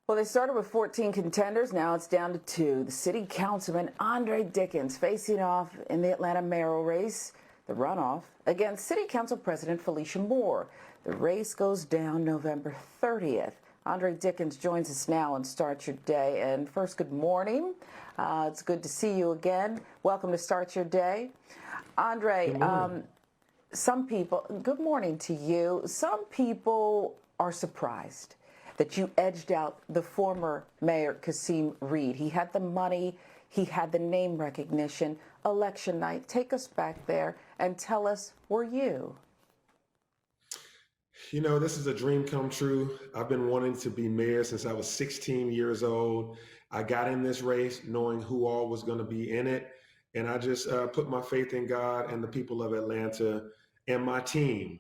Well, they started with 14 contenders. Now it's down to two. The city councilman, Andre Dickens, facing off in the Atlanta mayoral race, the runoff, against city council president Felicia Moore. The race goes down November 30th. Andre Dickens joins us now and starts your day. And first, good morning. It's good to see you again. Welcome to Start Your Day. Andre, Good morning. good morning to you. Some people are surprised that you edged out the former mayor, Sharon Reed. He had the money, he had the name recognition. Election night, take us back there and tell us, were you? You know, this is a dream come true. I've been wanting to be mayor since I was 16 years old. I got in this race knowing who all was going to be in it. And I just put my faith in God and the people of Atlanta and my team.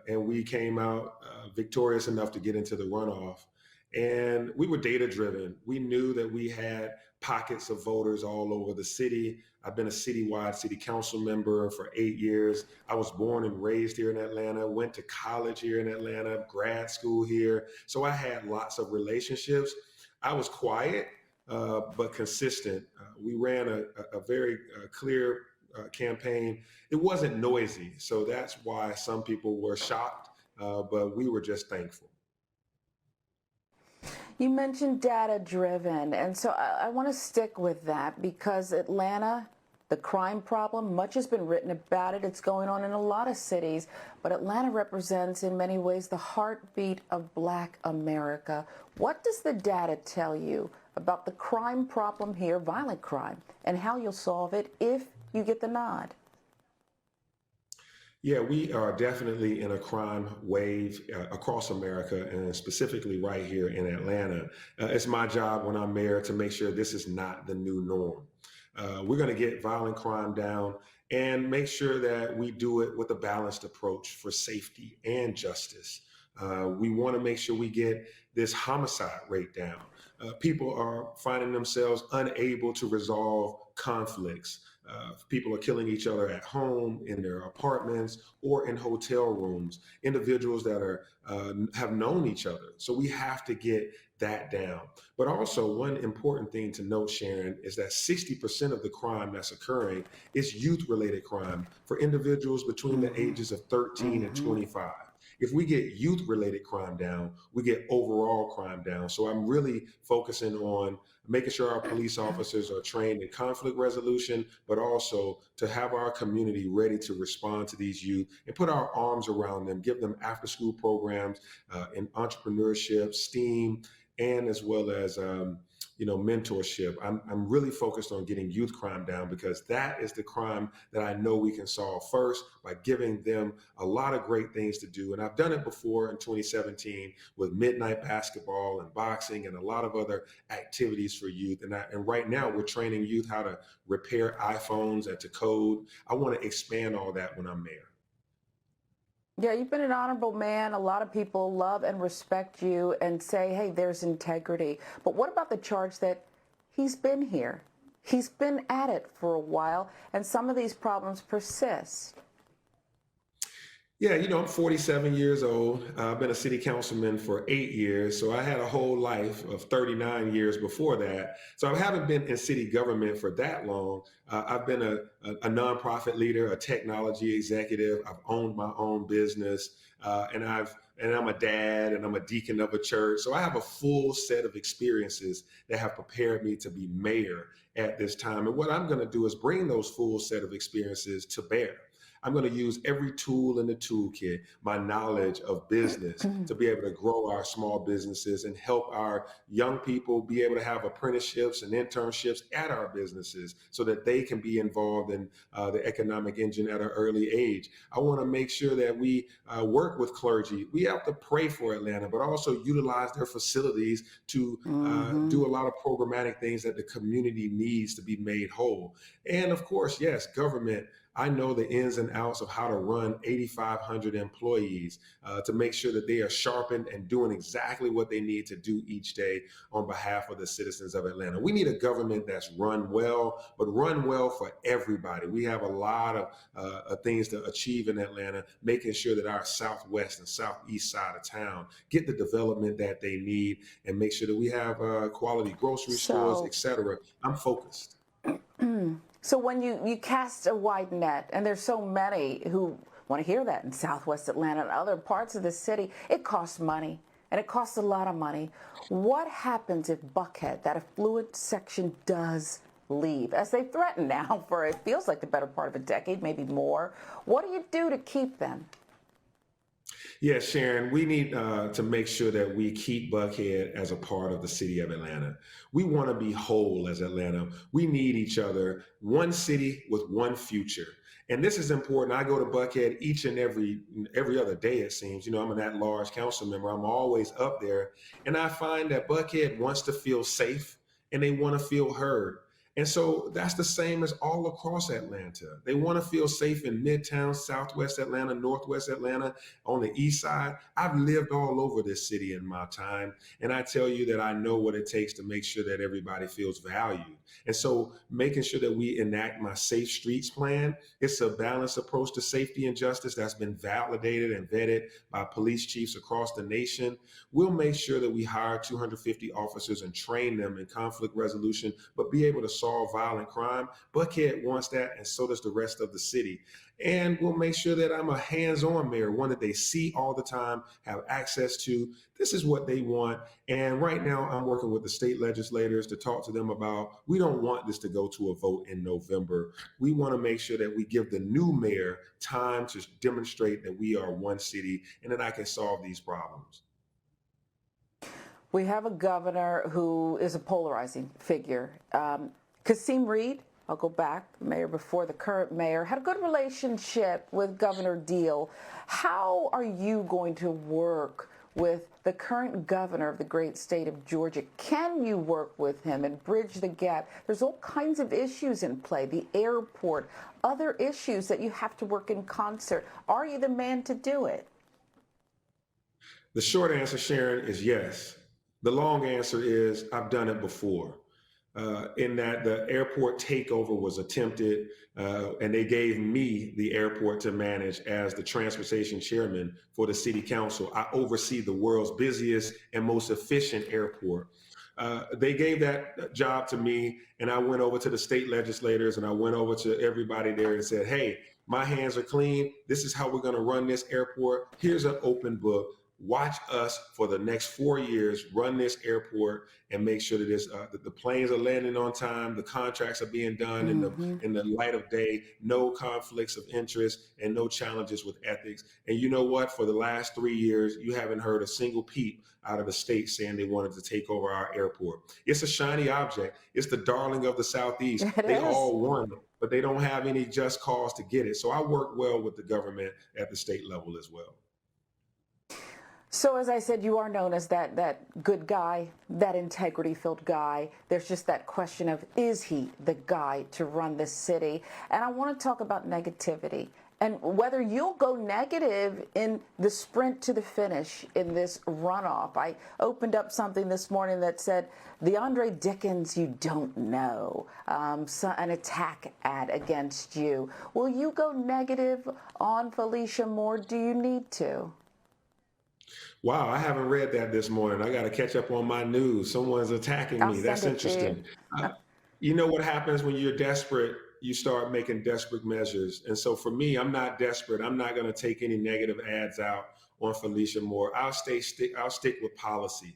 And we came out victorious enough to get into the runoff. And we were data driven. We knew that we had pockets of voters all over the city. I've been a citywide city council member for 8 years. I was born and raised here in Atlanta, went to college here in Atlanta, grad school here. So I had lots of relationships. I was quiet, but consistent. We ran a very clear campaign. It wasn't noisy. So that's why some people were shocked, but we were just thankful. You mentioned data driven, and so I want to stick with that because Atlanta, the crime problem, much has been written about it. It's going on in a lot of cities, but Atlanta represents in many ways the heartbeat of Black America. What does the data tell you about the crime problem here, violent crime, and how you'll solve it if you get the nod? Yeah, we are definitely in a crime wave across America and specifically right here in Atlanta. It's my job when I'm mayor to make sure this is not the new norm. We're going to get violent crime down and make sure that we do it with a balanced approach for safety and justice. We want to make sure we get this homicide rate down. People are finding themselves unable to resolve conflicts. People are killing each other at home, in their apartments, or in hotel rooms. Individuals that are have known each other. So we have to get that down. But also, one important thing to note, Sharon, is that 60% of the crime that's occurring is youth-related crime for individuals between the Mm-hmm. ages of 13 and Mm-hmm. 25. If we get youth-related crime down, we get overall crime down. So I'm really focusing on making sure our police officers are trained in conflict resolution, but also to have our community ready to respond to these youth and put our arms around them, give them after school programs in entrepreneurship, STEAM, and as well as mentorship. I'm really focused on getting youth crime down because that is the crime that I know we can solve first by giving them a lot of great things to do. And I've done it before in 2017 with midnight basketball and boxing and a lot of other activities for youth. And right now we're training youth how to repair iPhones and to code. I want to expand all that when I'm mayor. Yeah, you've been an honorable man. A lot of people love and respect you and say, hey, there's integrity. But what about the charge that he's been here? He's been at it for a while, and some of these problems persist. Yeah, I'm 47 years old. I've been a city councilman for 8 years. So I had a whole life of 39 years before that. So I haven't been in city government for that long. I've been a nonprofit leader, a technology executive. I've owned my own business, and I'm a dad and I'm a deacon of a church. So I have a full set of experiences that have prepared me to be mayor at this time. And what I'm going to do is bring those full set of experiences to bear. I'm going to use every tool in the toolkit, my knowledge of business to be able to grow our small businesses and help our young people be able to have apprenticeships and internships at our businesses so that they can be involved in the economic engine at an early age. I want to make sure that we work with clergy. We have to pray for Atlanta, but also utilize their facilities to Mm-hmm. do a lot of programmatic things that the community needs to be made whole. And of course, yes, government. I know the ins and outs of how to run 8,500 employees to make sure that they are sharpened and doing exactly what they need to do each day on behalf of the citizens of Atlanta. We need a government that's run well, but run well for everybody. We have a lot of things to achieve in Atlanta, making sure that our southwest and southeast side of town get the development that they need and make sure that we have quality grocery stores, So, etc. I'm focused. so when you cast a wide net, and there's so many who want to hear that in Southwest Atlanta and other parts of the city, it costs money, and it costs a lot of money. What happens if Buckhead, that affluent section, does leave, as they threaten now for it feels like the better part of a decade, maybe more? What do you do to keep them? Yes, Sharon, we need to make sure that we keep Buckhead as a part of the city of Atlanta. We want to be whole as Atlanta. We need each other, one city with one future. And this is important. I go to Buckhead each and every other day, it seems. You know, I'm an at-large council member. I'm always up there. And I find that Buckhead wants to feel safe and they want to feel heard. And so that's the same as all across Atlanta. They want to feel safe in Midtown, Southwest Atlanta, Northwest Atlanta, on the East Side. I've lived all over this city in my time. And I tell you that I know what it takes to make sure that everybody feels valued. And so making sure that we enact my Safe Streets plan, it's a balanced approach to safety and justice that's been validated and vetted by police chiefs across the nation. We'll make sure that we hire 250 officers and train them in conflict resolution, but be able to solve violent crime. Buckhead wants that, and so does the rest of the city. And we'll make sure that I'm a hands-on mayor, one that they see all the time, have access to. This is what they want. And right now, I'm working with the state legislators to talk to them about, we don't want this to go to a vote in November. We want to make sure that we give the new mayor time to demonstrate that we are one city and that I can solve these problems. We have a governor who is a polarizing figure. Kasim Reed, I'll go back, the mayor before the current mayor, had a good relationship with Governor Deal. How are you going to work with the current governor of the great state of Georgia? Can you work with him and bridge the gap? There's all kinds of issues in play, the airport, other issues that you have to work in concert. Are you the man to do it? The short answer, Sharon, is yes. The long answer is I've done it before. In that the airport takeover was attempted, and they gave me the airport to manage as the transportation chairman for the city council. I oversee the world's busiest and most efficient airport. They gave that job to me, and I went over to the state legislators and I went over to everybody there and said, hey, my hands are clean. This is how we're going to run this airport. Here's an open book. Watch us for the next 4 years run this airport and make sure that the planes are landing on time, the contracts are being done in the light of day, no conflicts of interest, and no challenges with ethics. And you know what? For the last 3 years, you haven't heard a single peep out of the state saying they wanted to take over our airport. It's a shiny object. It's the darling of the Southeast. It They is. all want it, but they don't have any just cause to get it. So I work well with the government at the state level as well. So as I said, you are known as that good guy, that integrity-filled guy. There's just that question of, is he the guy to run this city? And I want to talk about negativity and whether you'll go negative in the sprint to the finish in this runoff. I opened up something this morning that said, the Andre Dickens you don't know, an attack ad against you. Will you go negative on Felicia Moore? Do you need to? Wow, I haven't read that this morning. I got to catch up on my news. Someone's attacking I'll me. That's send it to you. interesting. You know what happens when you're desperate? You start making desperate measures. And so for me, I'm not desperate. I'm not going to take any negative ads out on Felicia Moore. I'll stick with policy.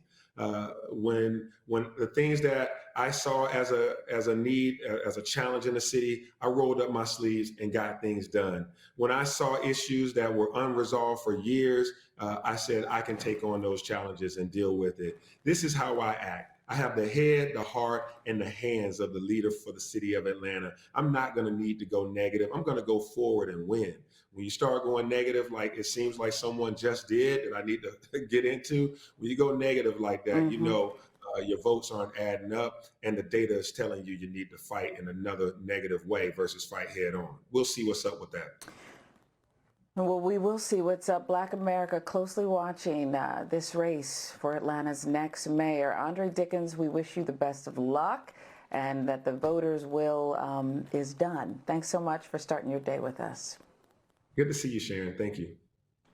When the things that I saw as a need, as a challenge in the city, I rolled up my sleeves and got things done. When I saw issues that were unresolved for years, I said I can take on those challenges and deal with it. This is how I act. I have the head, the heart, and the hands of the leader for the city of Atlanta. I'm not going to need to go negative. I'm going to go forward and win. When you start going negative, like it seems like someone just did that I need to get into, when you go negative like that, you Mm-hmm. know your votes aren't adding up, and the data is telling you need to fight in another negative way versus fight head on. We'll see what's up with that. Well, we will see what's up. Black America closely watching this race for Atlanta's next mayor. Andre Dickens, we wish you the best of luck and that the voters' will is done. Thanks so much for starting your day with us. Good to see you, Sharon. Thank you.